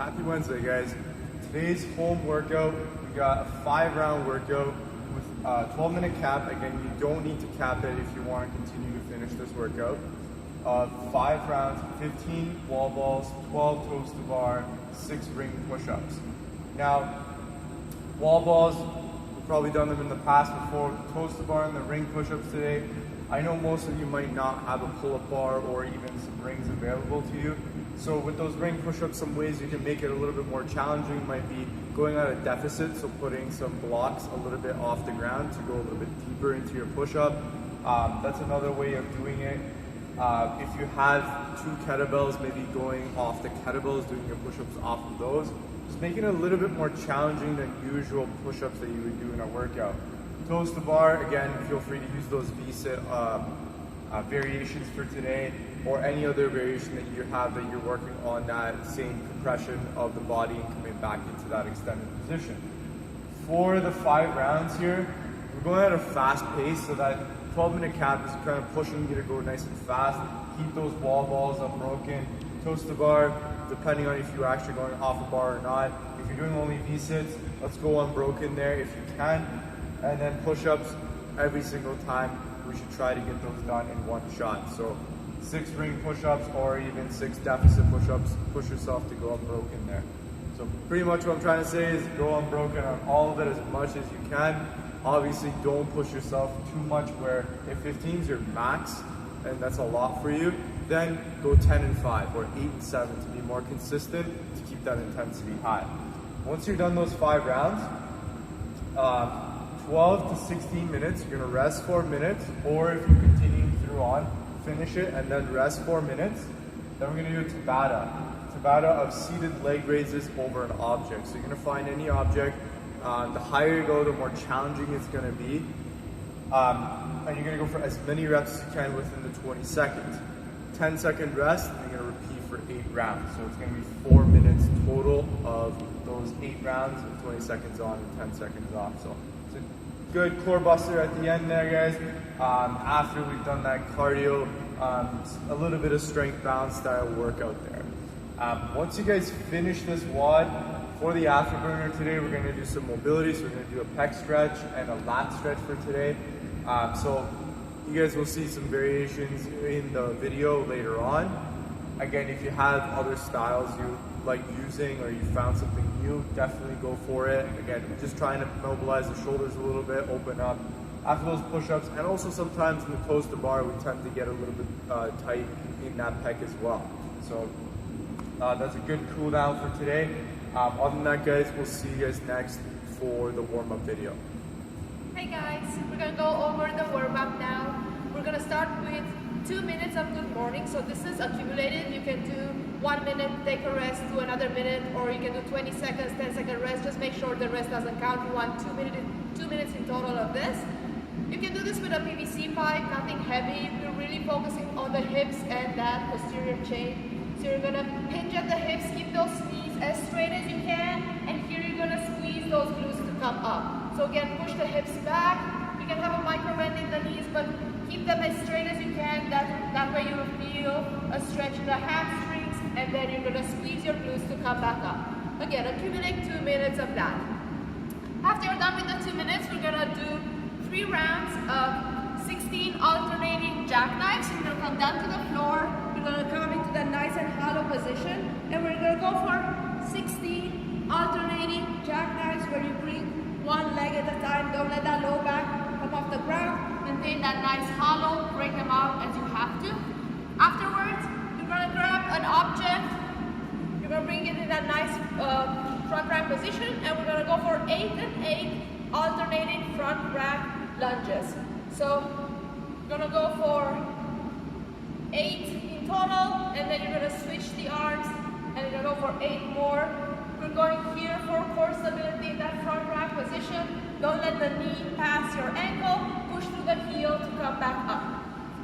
Happy Wednesday, guys. Today's home workout, we got a 5-round workout with a 12-minute cap. Again, you don't need to cap it if you want to continue to finish this workout. 5 rounds, 15 wall balls, 12 toes to bar, 6 ring push-ups. Now, wall balls, we've probably done them in the past before. Toes to bar and the ring push-ups today. I know most of you might not have a pull-up bar or even some rings available to you. So with those ring push-ups, some ways you can make it a little bit more challenging might be going at a deficit, so putting some blocks a little bit off the ground to go a little bit deeper into your push-up. That's another way of doing it. If you have 2 kettlebells, maybe going off the kettlebells, doing your push-ups off of those, just making it a little bit more challenging than usual push-ups that you would do in a workout. Toes to bar, again, feel free to use those V-sit variations for today, or any other variation that you have that you're working on that same compression of the body and coming back into that extended position. For the 5 rounds here, we're going at a fast pace, so that 12-minute cap is kind of pushing you to go nice and fast. Keep those wall balls unbroken. Toes to bar, depending on if you're actually going off a bar or not. If you're doing only V-sits, let's go unbroken there if you can. And then push-ups every single time. We should try to get those done in one shot. So 6 ring push-ups or even 6 deficit push-ups. Push yourself to go unbroken there. So pretty much what I'm trying to say is go unbroken on all of it as much as you can. Obviously don't push yourself too much, where if 15 is your max and that's a lot for you, then go 10 and 5 or 8 and 7 to be more consistent, to keep that intensity high. Once you're done those 5 rounds, 12 to 16 minutes, you're gonna rest 4 minutes, or if you're continuing through on, finish it and then rest 4 minutes. Then we're gonna do a Tabata. Tabata of seated leg raises over an object. So you're gonna find any object. The higher you go, the more challenging it's gonna be. And you're gonna go for as many reps as you can within the 20 seconds. 10-second rest, and you're gonna repeat for 8 rounds. So it's gonna be 4 minutes total of those 8 rounds, and 20 seconds on and 10 seconds off. So it's a good core buster at the end there, guys. After we've done that cardio, a little bit of strength balance style workout there. Once you guys finish this WOD, for the afterburner today, we're gonna do some mobility. So we're gonna do a Pec Stretch and a Lat Stretch for today. So you guys will see some variations in the video later on. Again, if you have other styles you like using or you found something new, definitely go for it. Again, we're just trying to mobilize the shoulders a little bit, open up after those push-ups, and also sometimes in the toes to bar, we tend to get a little bit tight in that pec as well. So that's a good cool down for today. Other than that, guys, we'll see you guys next for the warm-up video. Hey guys, we're gonna go over the warm-up now. We're gonna start with 2 minutes of good morning. So this is accumulated. You can do 1 minute, take a rest, do another minute, or you can do 20 seconds, 10-second rest. Just make sure the rest doesn't count. You want 2 minutes in total of this. You can do this with a PVC pipe, nothing heavy. We're really focusing on the hips and that posterior chain. So you're gonna hinge at the hips, keep those knees as straight as you can, and here you're gonna squeeze those glutes to come up. So again, push the hips back. You can have a micro bend in the knees, but keep them as straight as you can. That way you will feel a stretch in the hamstrings, and then you're gonna squeeze your glutes to come back up. Again, accumulate 2 minutes of that. After you're done with the 2 minutes, we're gonna do 3 rounds of 16 alternating jackknives. You're gonna come down to the floor. We're gonna come into that nice and hollow position, and we're gonna go for 16 alternating jackknives where you bring one leg at a time. Don't let that low back come off the ground. Maintain that nice hollow. Break them out as you have to. Afterwards, you're gonna grab an object. You're gonna bring it in that nice front rack position, and we're gonna go for 8 and 8 alternating front rack lunges. So you're gonna go for 8 in total, and then you're gonna switch the arms, and you're gonna go for 8 more. We're going here for core stability in that front rack position. Don't let the knee pass your ankle. Push through the heel to come back up.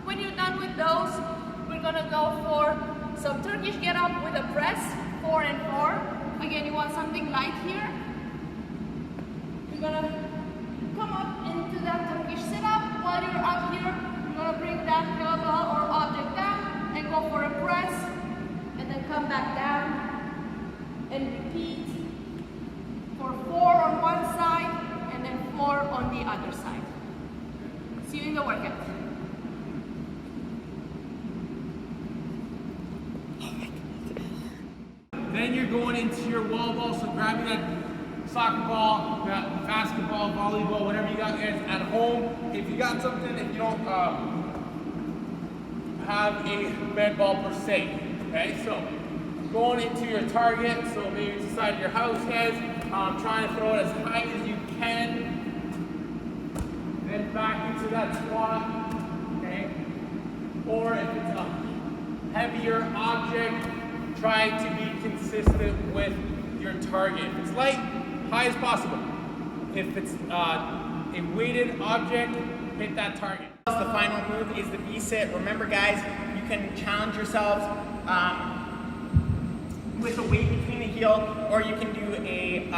When you're done with those, we're gonna go for some Turkish Get Up with a press, 4 and 4. Again, you want something light here. You're gonna come up into that Turkish Sit-Up. While you're up here, you're gonna bring that kettlebell or object down and go for a press, and then come back down. then repeat for 4 on one side and then 4 on the other side. See you in the workout. Then you're going into your wall ball, so grabbing that soccer ball, that basketball, volleyball, whatever you got at home. If you got something, if you don't have a med ball per se, okay? So going into your target, so maybe it's the side of your house head, trying to throw it as high as you can, then back into that squat, okay? Or if it's a heavier object, try to be consistent with your target. If it's light, high as possible. If it's a weighted object, hit that target. The final move is the V-sit. Remember guys, you can challenge yourselves with a weight between the heel, or you can do a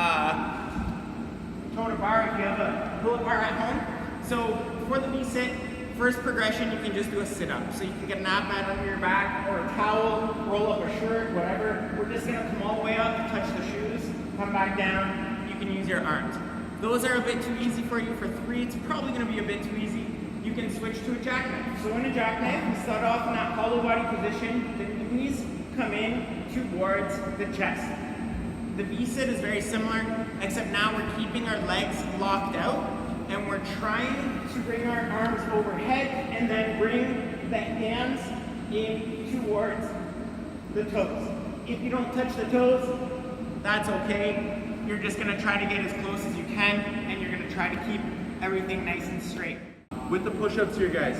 toe to bar if you have a pull-up bar at home. So for the V-sit, first progression, you can just do a sit-up. So you can get a nap mat under your back or a towel, roll up a shirt, whatever. We're just gonna come all the way up, touch the shoes, come back down. You can use your arms. Those are a bit too easy for you. For 3, it's probably gonna be a bit too easy. You can switch to a jackknife. So in a jackknife, we start off in that hollow body position. The knees come in towards the chest. The V-sit is very similar, except now we're keeping our legs locked out, and we're trying to bring our arms overhead and then bring the hands in towards the toes. If you don't touch the toes, that's okay. You're just gonna try to get as close as you can, and you're gonna try to keep everything nice and straight. With the push-ups here, guys,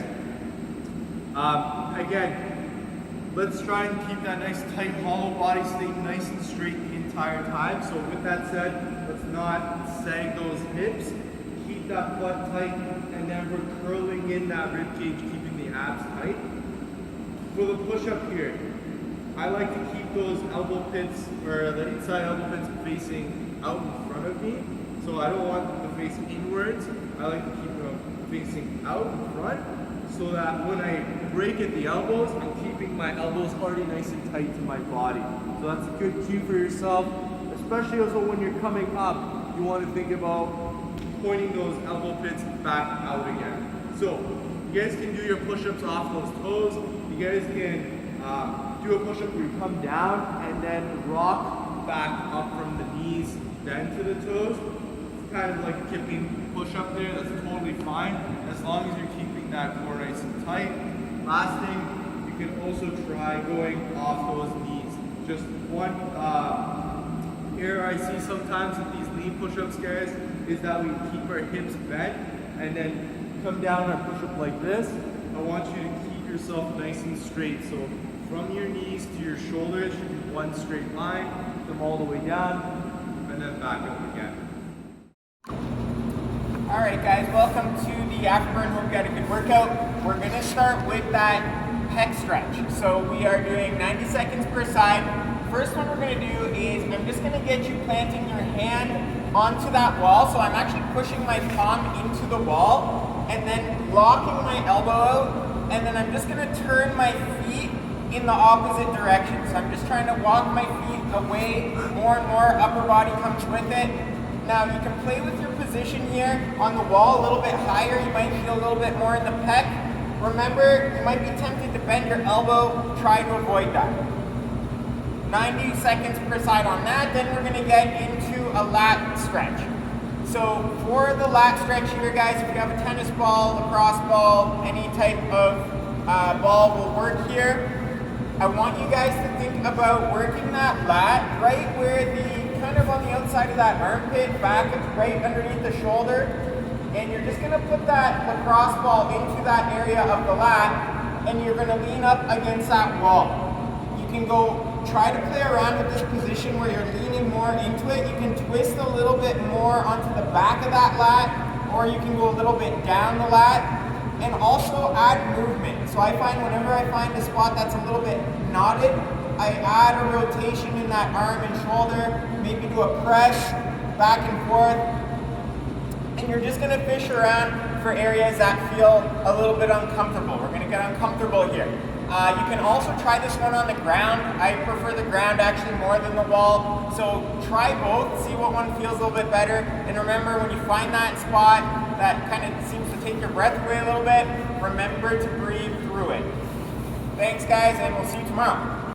again, let's try and keep that nice tight hollow body, stay nice and straight the entire time. So with that said, let's not sag those hips, keep that butt tight, and then we're curling in that rib cage, keeping the abs tight. For the push-up here, I like to keep those elbow pits, or the inside elbow pits facing out in front of me. So I don't want them to face inwards. I like to keep them facing out in front, so that when I break at the elbows, I'm keeping my elbows already nice and tight to my body. So that's a good cue for yourself, especially also when you're coming up. You want to think about pointing those elbow pits back out again. So you guys can do your push-ups off those toes. You guys can do a push-up where you come down and then rock back up from the knees, then to the toes. It's kind of like a kipping push-up there. That's totally fine, as long as you're keeping that core nice and tight. Last thing, you can also try going off those knees. Just one error I see sometimes with these knee push-ups, guys, is that we keep our hips bent and then come down and push up like this. I want you to keep yourself nice and straight. So from your knees to your shoulders should be one straight line, come all the way down, and then back up again. Alright guys, welcome to the afterburn. Hope you had a good workout. We're going to start with that pec stretch. So we are doing 90 seconds per side. First one we're going to do is I'm just going to get you planting your hand onto that wall. So I'm actually pushing my palm into the wall and then locking my elbow out, and then I'm just going to turn my feet in the opposite direction. So I'm just trying to walk my feet away more and more. Upper body comes with it. Now you can play with your position here on the wall a little bit higher. You might feel a little bit more in the pec. Remember, you might be tempted to bend your elbow. Try to avoid that. 90 seconds per side on that. Then we're going to get into a lat stretch. So for the lat stretch here, guys, if you have a tennis ball, lacrosse ball, any type of ball will work here. I want you guys to think about working that lat right where the kind of on the outside of that armpit, back right underneath the shoulder, and you're just going to put that lacrosse ball into that area of the lat, and you're going to lean up against that wall. You can go try to play around with this position where you're leaning more into it. You can twist a little bit more onto the back of that lat, or you can go a little bit down the lat, and also add movement. So I find whenever I find a spot that's a little bit knotted, I add a rotation in that arm and shoulder, maybe do a press back and forth, and you're just going to fish around for areas that feel a little bit uncomfortable. We're going to get uncomfortable here. You can also try this one on the ground. I prefer the ground actually more than the wall. So try both, see what one feels a little bit better. And remember, when you find that spot that kind of seems to take your breath away a little bit, remember to breathe through it. Thanks guys, and we'll see you tomorrow.